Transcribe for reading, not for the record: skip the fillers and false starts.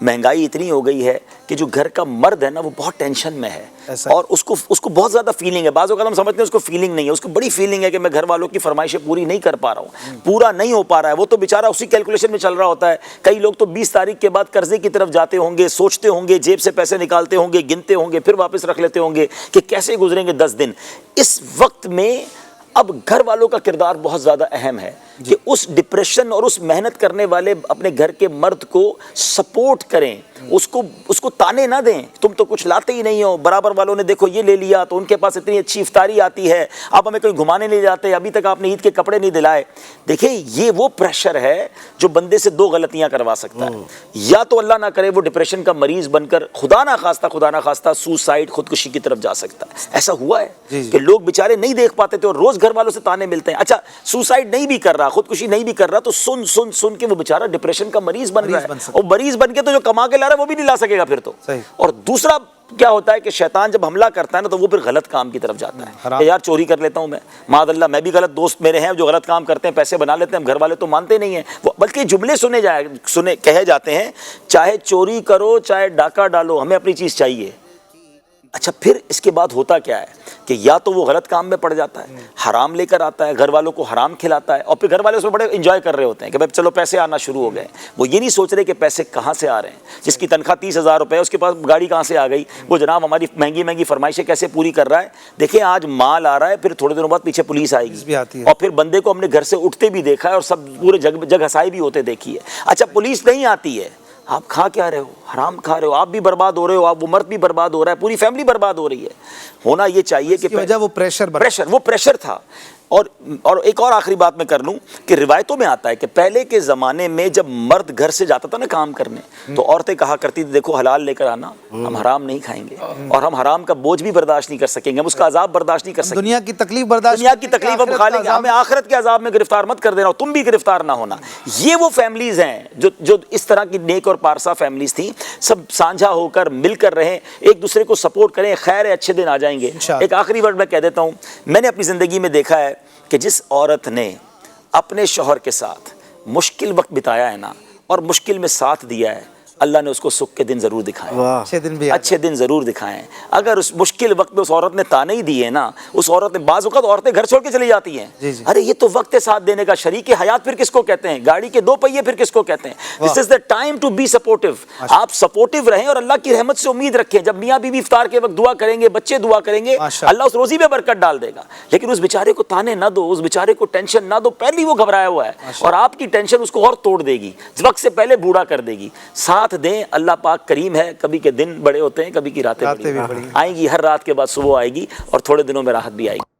مہنگائی اتنی ہو گئی ہے کہ جو گھر کا مرد ہے نا وہ بہت ٹینشن میں ہے اور اس کو بہت زیادہ فیلنگ ہے. بعض اوقات ہم سمجھتے ہیں اس کو فیلنگ نہیں ہے, اس کو بڑی فیلنگ ہے کہ میں گھر والوں کی فرمائشیں پوری نہیں کر پا رہا ہوں, پورا نہیں ہو پا رہا ہے. وہ تو بیچارہ اسی کیلکولیشن میں چل رہا ہوتا ہے. کئی لوگ تو 20 تاریخ کے بعد قرضے کی طرف جاتے ہوں گے, سوچتے ہوں گے, جیب سے پیسے نکالتے ہوں گے, گنتے ہوں گے, پھر واپس رکھ لیتے ہوں گے کہ کیسے گزریں گے 10 دن. اس وقت میں اب گھر والوں کا کردار بہت زیادہ اہم ہے کہ اس ڈپریشن اور اس محنت کرنے والے اپنے گھر کے مرد کو سپورٹ کریں, اس کو تانے نہ دیں تم تو کچھ لاتے ہی نہیں ہو, برابر والوں نے دیکھو یہ لے لیا تو ان کے پاس اتنی اچھی افطاری آتی ہے, آپ ہمیں کوئی گھمانے نہیں جاتے, ابھی تک آپ نے عید کے کپڑے نہیں دلائے. دیکھیں یہ وہ پریشر ہے جو بندے سے 2 غلطیاں کروا سکتا ہے. یا تو اللہ نہ کرے وہ ڈپریشن کا مریض بن کر خدا نہ خواستہ سوسائڈ خودکشی کی طرف جا سکتا ہے. ایسا ہوا ہے کہ لوگ بیچارے نہیں دیکھ پاتے تھے اور روز گھر والوں سے تانے ملتے ہیں. اچھا سوسائڈ نہیں بھی کر رہا, خودکشی نہیں بھی کر رہا, تو سن کے وہ بیچارہ ڈپریشن کا مریض بن رہا ہے, اور مریض بن کے تو جو کما کے لا رہا ہے وہ بھی نہیں لا سکے گا پھر تو. اور دوسرا کیا ہوتا ہے کہ شیطان جب حملہ کرتا ہے نا تو وہ پھر غلط کام کی طرف جاتا ہے کہ یار چوری کر لیتا ہوں میں, معاذ اللہ میں بھی غلط, دوست میرے ہیں جو غلط کام کرتے ہیں, پیسے بنا لیتے ہیں, گھر والے تو مانتے نہیں ہیں, بلکہ جملے کہے جاتے ہیں چاہے چوری کرو چاہے ڈاکہ ڈالو ہمیں اپنی چیز چاہیے. اچھا پھر اس کے بعد ہوتا کیا ہے کہ یا تو وہ غلط کام میں پڑ جاتا ہے, حرام لے کر آتا ہے, گھر والوں کو حرام کھلاتا ہے, اور پھر گھر والے اس میں بڑے انجوائے کر رہے ہوتے ہیں کہ بھائی چلو پیسے آنا شروع ہو گئے. وہ یہ نہیں سوچ رہے کہ پیسے کہاں سے آ رہے ہیں. جس کی تنخواہ 30,000 روپے ہے اس کے پاس گاڑی کہاں سے آ گئی, وہ جناب ہماری مہنگی فرمائشیں کیسے پوری کر رہا ہے. دیکھیں آج مال آ رہا ہے, پھر تھوڑے دنوں بعد پیچھے پولیس آئے گی, اور پھر بندے کو ہم نے گھر سے اٹھتے بھی دیکھا ہے اور سب پورے جگ ہسائی بھی ہوتے دیکھی ہے. اچھا پولیس نہیں آتی ہے, آپ کھا کیا رہے ہو, حرام کھا رہے ہو, آپ بھی برباد ہو رہے ہو, آپ وہ مرد بھی برباد ہو رہا ہے, پوری فیملی برباد ہو رہی ہے. ہونا یہ چاہیے کہ وجہ وہ پریشر تھا. اور ایک اور آخری بات میں کر لوں کہ روایتوں میں آتا ہے کہ پہلے کے زمانے میں جب مرد گھر سے جاتا تھا نا کام کرنے, تو عورتیں کہا کرتی تھی دیکھو حلال لے کر آنا, ہم حرام نہیں کھائیں گے, اور ہم حرام کا بوجھ بھی برداشت نہیں کر سکیں گے, ہم اس کا عذاب برداشت نہیں کر سکیں گے, دنیا کی تکلیف ہم کھا لیں گے, ہمیں آخرت کے عذاب میں گرفتار مت کر دینا, تم بھی گرفتار نہ ہونا. یہ وہ فیملیز ہیں جو اس طرح کی نیک اور پارسا فیملیز تھیں. سب سانجھا ہو کر مل کر رہیں, ایک دوسرے کو سپورٹ کریں, خیر ہے اچھے دن آ جائیں گے. ایک آخری ورڈ میں کہہ دیتا ہوں, میں نے اپنی زندگی میں دیکھا ہے کہ جس عورت نے اپنے شوہر کے ساتھ مشکل وقت بتایا ہے نا, اور مشکل میں ساتھ دیا ہے, اللہ نے اس کو سکھ کے دن ضرور دکھائے, اچھے دن ضرور دکھائیں. اگر اس مشکل وقت میں اس عورت نے تانے ہی دیے نا, اس عورت نے, بعض اوقات عورتیں گھر چھوڑ کے چلی جاتی ہیں, ارے یہ تو وقت ہے ساتھ دینے کا, شریک حیات پھر کس کو کہتے ہیں, گاڑی کے 2 پہیے پھر کس کو کہتے ہیں. This is the time to be supportive. آپ سپورٹیو رہیں اور اللہ کی رحمت سے امید رکھیں. جب میاں بیوی افطار کے وقت دعا کریں گے, بچے دعا کریں گے, اللہ اس روزی میں برکت ڈال دے گا. لیکن اس بیچارے کو تانے نہ دو, اس بیچارے کو ٹینشن نہ دو, پہلے ہی وہ گھبرایا ہوا ہے, اور آپ کی ٹینشن اس کو اور توڑ دے گی, وقت سے پہلے بوڑھا کر دے گی. ساتھ دیں, اللہ پاک کریم ہے, کبھی کے دن بڑے ہوتے ہیں, کبھی کی راتیں بڑی آئیں گی, ہر رات کے بعد صبح آئے گی, اور تھوڑے دنوں میں راحت بھی آئے گی.